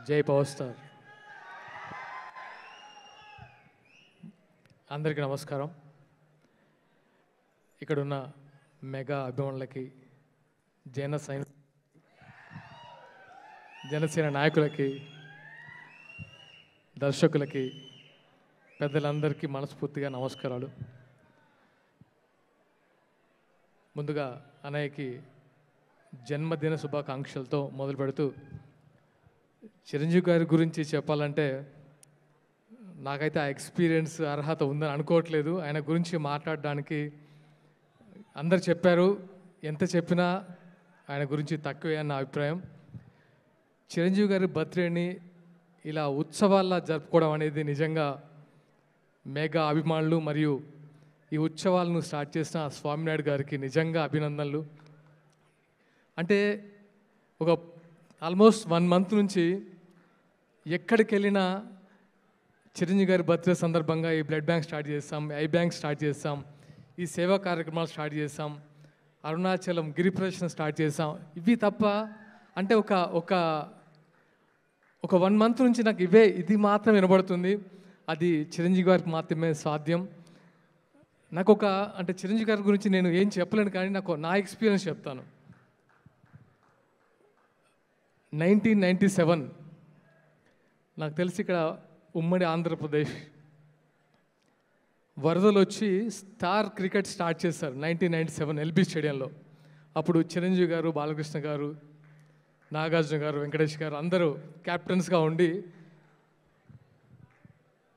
జై power star అందరికీ నమస్కారం. ఇక్కడున్న మెగా అభిమానులకి, జనసేన నాయకులకి, దర్శకులకి, పెద్దలందరికీ మనస్ఫూర్తిగా నమస్కారాలు. ముందుగా అన్నయ్యకి జన్మదిన శుభాకాంక్షలతో మొదలు పెడుతూ, చిరంజీవి గారి గురించి చెప్పాలంటే నాకైతే ఆ ఎక్స్పీరియన్స్ అర్హత ఉందని అనుకోవట్లేదు. ఆయన గురించి మాట్లాడడానికి అందరు చెప్పారు, ఎంత చెప్పినా ఆయన గురించి తక్కువే అన్న అభిప్రాయం. చిరంజీవి గారి బర్త్డేని ఇలా ఉత్సవాల్లో జరుపుకోవడం అనేది నిజంగా మెగా అభిమానులు మరియు ఈ ఉత్సవాలను స్టార్ట్ చేసిన స్వామినాయుడు గారికి నిజంగా అభినందనలు. అంటే ఒక ఆల్మోస్ట్ 1 మంత్ నుంచి ఎక్కడికి వెళ్ళినా చిరంజీవి గారి బర్త్డే సందర్భంగా ఈ బ్లడ్ బ్యాంక్ స్టార్ట్ చేస్తాం, ఐ బ్యాంక్ స్టార్ట్ చేస్తాం, ఈ సేవా కార్యక్రమాలు స్టార్ట్ చేస్తాం, అరుణాచలం గిరి ప్రదర్శన స్టార్ట్ చేస్తాం. ఇవి తప్ప అంటే ఒక 1 మంత్ నుంచి నాకు ఇది మాత్రం వినబడుతుంది. అది చిరంజీవి గారికి మాత్రమే సాధ్యం. నాకు అంటే చిరంజీవి గారి గురించి నేను ఏం చెప్పలేను, కానీ నా ఎక్స్పీరియన్స్ చెప్తాను. 1997 నాకు తెలిసి ఇక్కడ ఉమ్మడి ఆంధ్రప్రదేశ్ వరదలు వచ్చి స్టార్ క్రికెట్ స్టార్ట్ చేశారు 1997 ఎల్బీ స్టేడియంలో. అప్పుడు చిరంజీవి గారు, బాలకృష్ణ గారు, నాగార్జున గారు, వెంకటేష్ గారు అందరూ క్యాప్టెన్స్గా ఉండి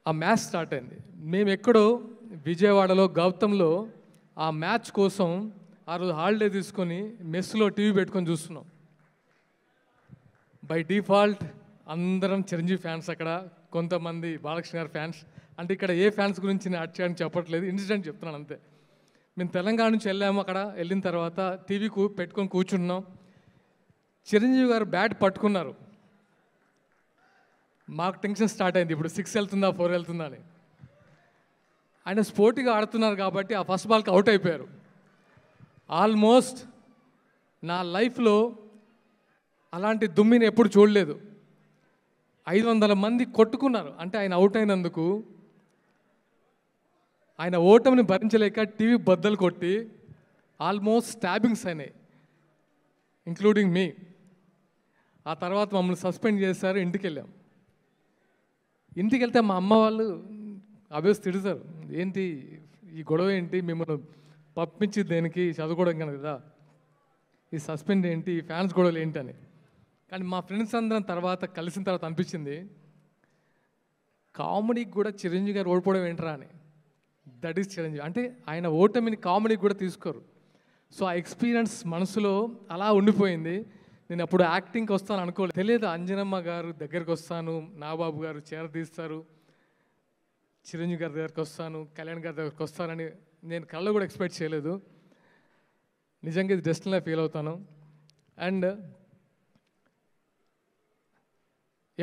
ఆ మ్యాచ్ స్టార్ట్ అయింది. మేము ఎక్కడో విజయవాడలో గౌతంలో ఆ మ్యాచ్ కోసం ఆ రోజు హాలిడే తీసుకొని మెస్లో టీవీ పెట్టుకొని చూస్తున్నాం. బై డిఫాల్ట్ అందరం చిరంజీవి ఫ్యాన్స్, అక్కడ కొంతమంది బాలకృష్ణ గారి ఫ్యాన్స్. అంటే ఇక్కడ ఏ ఫ్యాన్స్ గురించి నేను యాడ్ చేయడానికి చెప్పట్లేదు, ఇన్సిడెంట్ చెప్తున్నాను అంతే. మేము తెలంగాణ నుంచి వెళ్ళాము. అక్కడ వెళ్ళిన తర్వాత టీవీ పెట్టుకొని కూర్చున్నాం. చిరంజీవి గారు బ్యాట్ పట్టుకున్నారు. మాకు టెన్షన్ స్టార్ట్ అయింది, ఇప్పుడు 6 వెళ్తుందా 4 వెళ్తుందా అని. ఆయన స్పోర్టివ్గా ఆడుతున్నారు కాబట్టి ఆ ఫస్ట్ బాల్కి అవుట్ అయిపోయారు. ఆల్మోస్ట్ నా లైఫ్లో అలాంటి దుమ్మిని ఎప్పుడు చూడలేదు. 500 మంది కొట్టుకున్నారు. అంటే ఆయన అవుట్ అయినందుకు ఆయన ఓటమిని భరించలేక టీవీ బద్దలు కొట్టి ఆల్మోస్ట్ స్టాబింగ్స్ అయినాయి, ఇంక్లూడింగ్ మీ. ఆ తర్వాత మమ్మల్ని సస్పెండ్ చేశారు. ఇంటికి వెళ్ళాం. ఇంటికి వెళ్తే మా అమ్మ వాళ్ళు అభ్యస్ తిడతారు, ఏంటి ఈ గొడవ ఏంటి, మిమ్మల్ని పంపించి దేనికి, చదువుకోవడం కదా, ఈ సస్పెండ్ ఏంటి, ఈ ఫ్యాన్స్ గొడవలు ఏంటి అని. కానీ మా ఫ్రెండ్స్ అందరం తర్వాత కలిసిన తర్వాత అనిపించింది, కామెడీకి కూడా చిరంజీవి గారు ఓడిపోవడం ఏంట్రా అని. That is Chiranjeevi. అంటే ఆయన ఓటమిని కామెడీకి కూడా తీసుకోరు. సో ఆ ఎక్స్పీరియన్స్ మనసులో అలా ఉండిపోయింది. నేను అప్పుడు యాక్టింగ్కి వస్తాను అనుకోలేదు. తెలియదు అంజనమ్మ గారు దగ్గరికి వస్తాను, నాగబాబు గారు చేరదీస్తారు, చిరంజీవి గారి దగ్గరికి వస్తాను, కళ్యాణ్ గారి దగ్గరికి వస్తానని నేను కళ్ళలో కూడా ఎక్స్పెక్ట్ చేయలేదు. నిజంగా ఇది డెస్టినీలా ఫీల్ అవుతాను. అండ్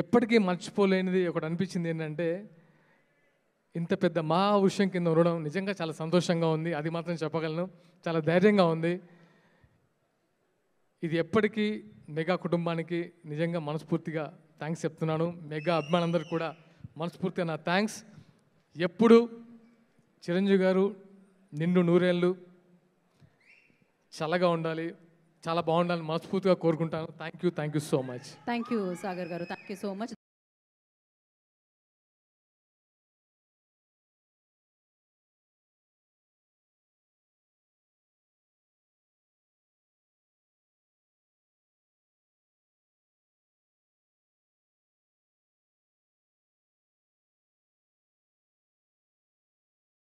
ఎప్పటికీ మర్చిపోలేనిది ఒకటి అనిపించింది ఏంటంటే, ఇంత పెద్ద విషయం కింద ఉండడం నిజంగా చాలా సంతోషంగా ఉంది. అది మాత్రం చెప్పగలను. చాలా ధైర్యంగా ఉంది. ఇది ఎప్పటికీ మెగా కుటుంబానికి నిజంగా మనస్ఫూర్తిగా థ్యాంక్స్ చెప్తున్నాను. మెగా అభిమానులందరూ కూడా మనస్ఫూర్తిగా నా థ్యాంక్స్. ఎప్పుడు చిరంజీవి గారు నిండు నూరేళ్ళు చల్లగా ఉండాలి, చాలా బాగుండాలని మనస్ఫూర్తిగా కోరుకుంటాను. Thank you so much. Thank you Sagar గారు, థ్యాంక్ యూ సో మచ్.